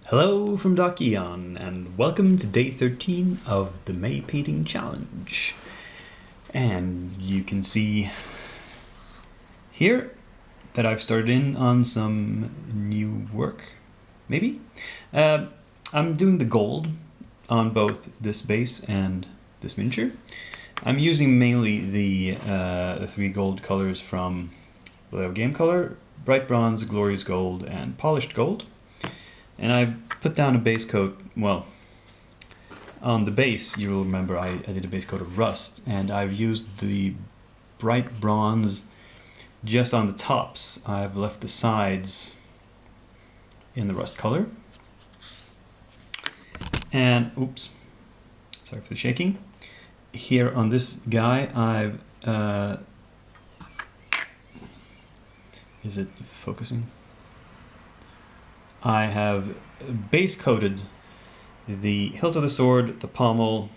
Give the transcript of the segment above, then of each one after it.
Hello from Doc Eon, and welcome to day 13 of the May Painting Challenge. And you can see here that I've started in on some new work, maybe? I'm doing the gold on both this base and this miniature. I'm using mainly the three gold colors from Game Color: Bright Bronze, Glorious Gold, and Polished Gold. And I've put down a base coat, well, on the base you'll remember I did a base coat of rust, and I've used the bright bronze just on the tops. I've left the sides in the rust color. And, oops, sorry for the shaking. Here on this guy I've, is it focusing? I have base coated the hilt of the sword, the pommel,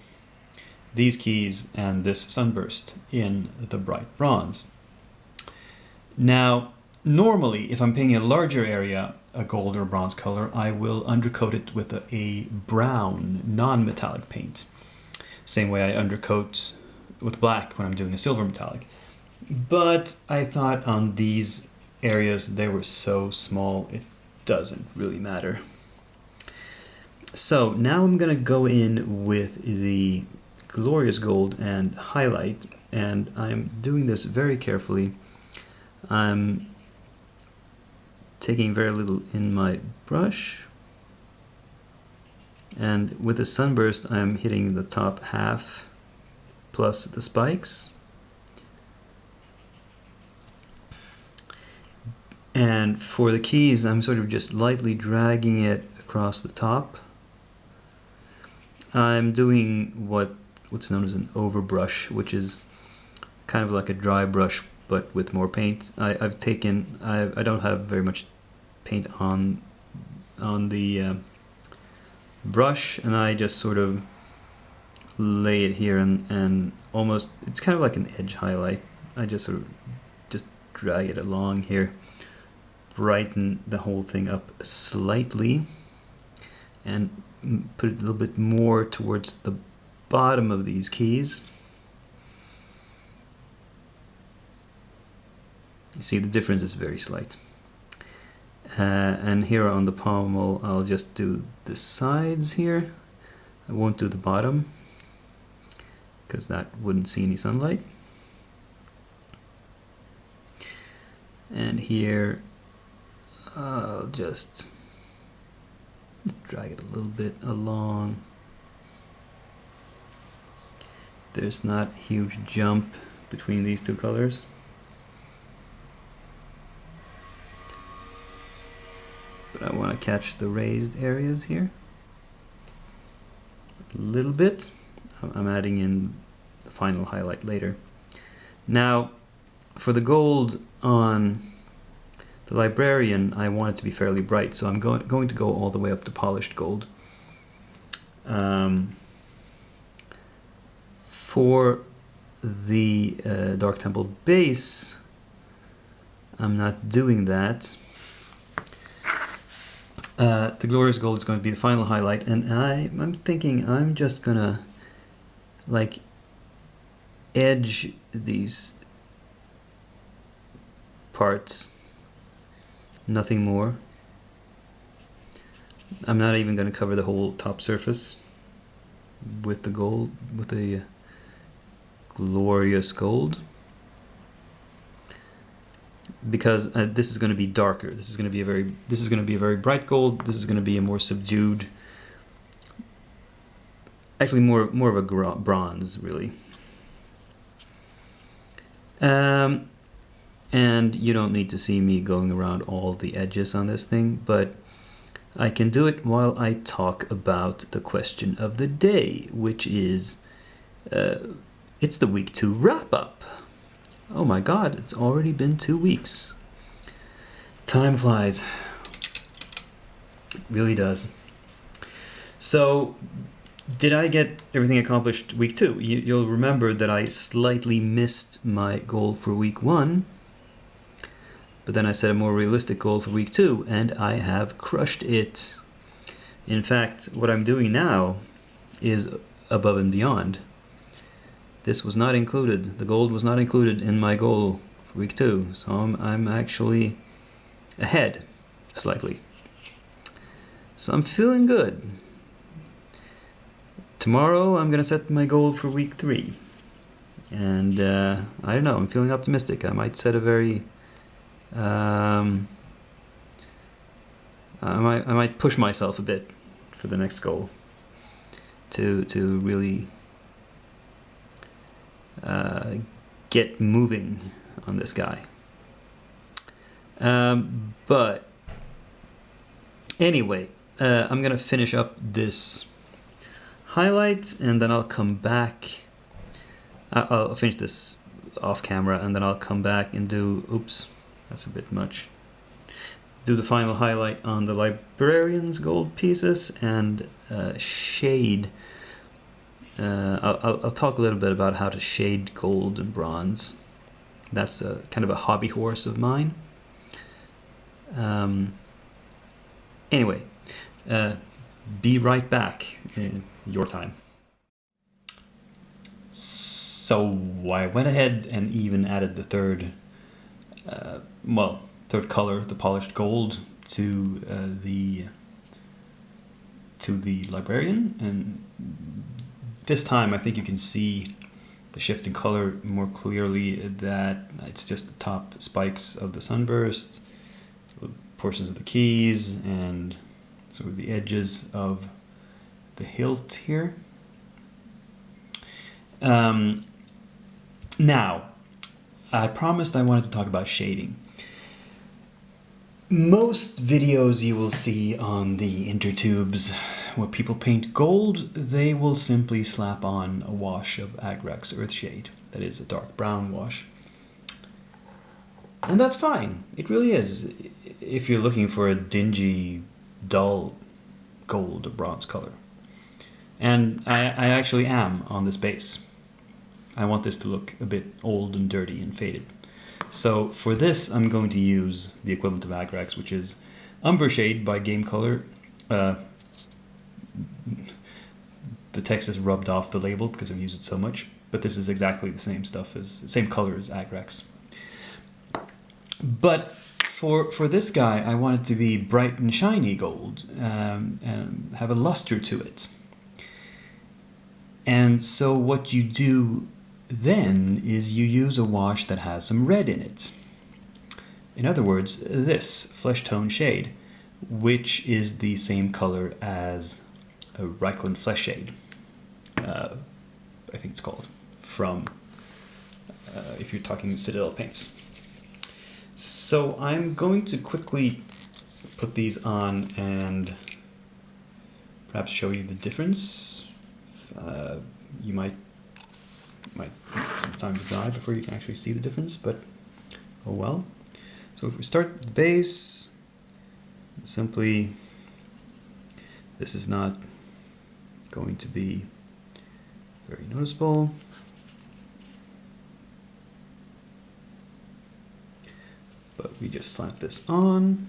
these keys, and this sunburst in the bright bronze. Now, normally, if I'm painting a larger area, a gold or bronze color, I will undercoat it with a brown, non-metallic paint. Same way I undercoat with black when I'm doing a silver metallic. But I thought on these areas they were so small, it doesn't really matter. So now I'm gonna go in with the Glorious Gold and highlight, and I'm doing this very carefully. I'm taking very little in my brush, and with the sunburst I'm hitting the top half plus the spikes. And for the keys, I'm sort of just lightly dragging it across the top. I'm doing what's known as an overbrush, which is kind of like a dry brush but with more paint. I don't have very much paint on the brush, and I just sort of lay it here and almost, it's kind of like an edge highlight. I just sort of just drag it along here. Brighten the whole thing up slightly and put it a little bit more towards the bottom of these keys. You see the difference is very slight. And here on the pommel I'll just do the sides here. I won't do the bottom because that wouldn't see any sunlight. And here I'll just drag it a little bit along. There's not a huge jump between these two colors. But I want to catch the raised areas here a little bit. I'm adding in the final highlight later. Now, for the gold on the Librarian, I want it to be fairly bright, so I'm going to go all the way up to Polished Gold. For the Dark Temple base, I'm not doing that. The Glorious Gold is going to be the final highlight, and I'm thinking I'm just gonna like edge these parts. Nothing more. I'm not even going to cover the whole top surface with the gold, with the Glorious Gold, because this is going to be darker. This is going to be a very bright gold. This is going to be a more subdued, actually more of a bronze, really. And you don't need to see me going around all the edges on this thing, but I can do it while I talk about the question of the day, which is, it's the week 2 wrap-up. Oh my god, it's already been 2 weeks. Time flies. It really does. So, did I get everything accomplished week 2? You'll remember that I slightly missed my goal for week 1. But then I set a more realistic goal for week 2, and I have crushed it. In fact, what I'm doing now is above and beyond. This was not included. The gold was not included in my goal for week 2, so I'm actually ahead slightly. So I'm feeling good. Tomorrow I'm gonna set my goal for week 3, and I don't know. I'm feeling optimistic. I might set a very I might push myself a bit for the next goal to really get moving on this guy. But anyway, I'm gonna finish up this highlight, and then I'll come back. I'll finish this off camera, and then I'll come back and do. Oops, that's a bit much. Do the final highlight on the Librarian's gold pieces and shade. I'll talk a little bit about how to shade gold and bronze. That's a kind of a hobby horse of mine. Anyway, be right back in your time. So I went ahead and even added the third color, the polished gold, to the Librarian, and this time I think you can see the shift in color more clearly, that it's just the top spikes of the sunburst, portions of the keys, and sort of the edges of the hilt here. Now, I promised I wanted to talk about shading. Most videos you will see on the intertubes where people paint gold, they will simply slap on a wash of Agrax Earthshade, that is a dark brown wash. And that's fine, it really is, if you're looking for a dingy, dull gold or bronze color. And I actually am on this base. I want this to look a bit old and dirty and faded. So for this, I'm going to use the equivalent of Agrax, which is Umber Shade by Game Color. The text is rubbed off the label because I've used it so much, but this is exactly the same same color as Agrax. But for this guy, I want it to be bright and shiny gold, and have a luster to it. And so what you do then is you use a wash that has some red in it. In other words, this flesh tone shade, which is the same color as a Reichland Flesh Shade, I think it's called, from, if you're talking Citadel paints. So I'm going to quickly put these on and perhaps show you the difference. You might need some time to dry before you can actually see the difference, but oh well. So if we start the base, simply, this is not going to be very noticeable. But we just slap this on.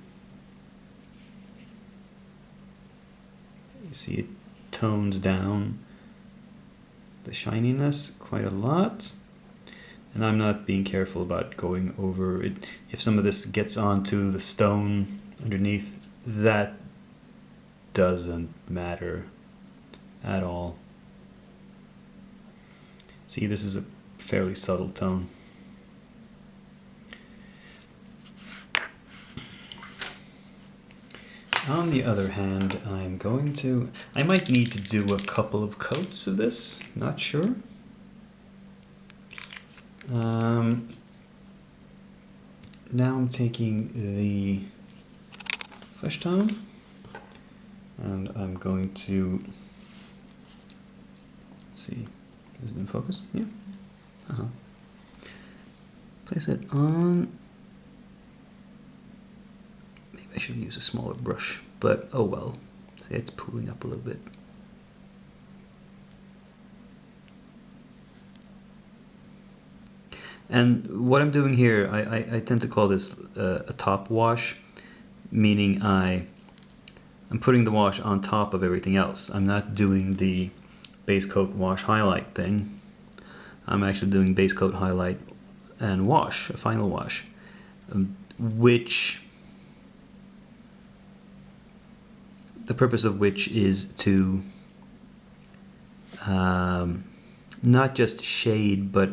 You see it tones down the shininess quite a lot, and I'm not being careful about going over it. If some of this gets onto the stone underneath, that doesn't matter at all. See, this is a fairly subtle tone. On the other hand, I might need to do a couple of coats of this, not sure. Now I'm taking the flesh tone, and I'm going to, let's see, is it in focus? Yeah. Place it on. I should use a smaller brush, but oh well. See, it's pooling up a little bit. And what I'm doing here, I tend to call this a top wash, meaning I I'm putting the wash on top of everything else. I'm not doing the base coat, wash, highlight thing. I'm actually doing base coat, highlight, and wash, a final wash, which the purpose of which is to not just shade but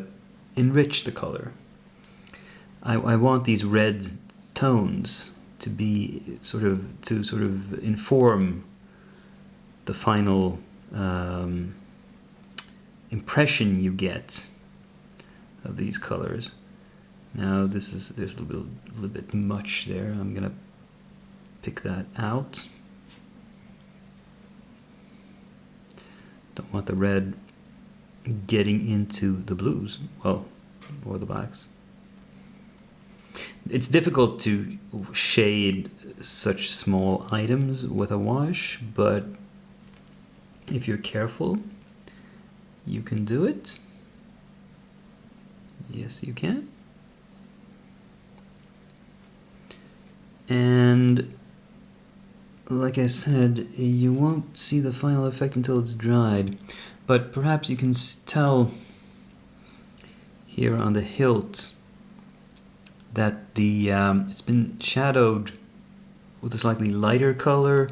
enrich the color. I want these red tones to be sort of inform the final impression you get of these colors. Now there's a little bit much there. I'm gonna pick that out. Don't want the red getting into the blues, well, or the blacks. It's difficult to shade such small items with a wash, but if you're careful, you can do it. Yes, you can. And like I said, you won't see the final effect until it's dried, but perhaps you can tell here on the hilt that the it's been shadowed with a slightly lighter color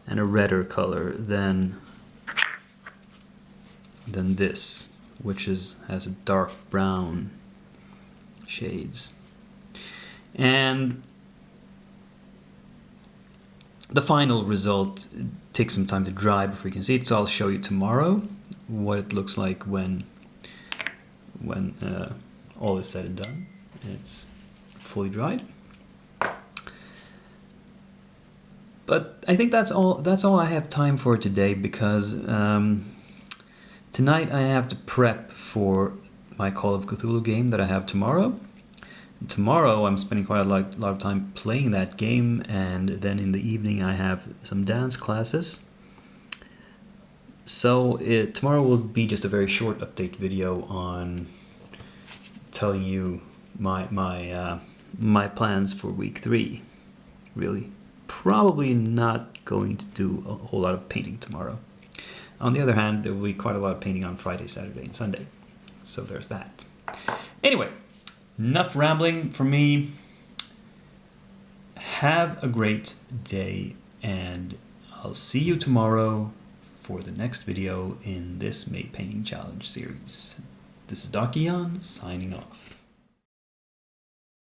and a redder color than this, which has a dark brown shades. And the final result takes some time to dry before you can see it, so I'll show you tomorrow what it looks like when all is said and done and it's fully dried. But I think that's all I have time for today, because tonight I have to prep for my Call of Cthulhu game that I have tomorrow. Tomorrow I'm spending quite a lot of time playing that game, and then in the evening I have some dance classes. So tomorrow will be just a very short update video on telling you my plans for week 3. Really, probably not going to do a whole lot of painting tomorrow. On the other hand, there will be quite a lot of painting on Friday, Saturday, and Sunday. So there's that. Anyway, enough rambling for me. Have a great day, and I'll see you tomorrow for the next video in this May Painting Challenge series. This is Dakian signing off.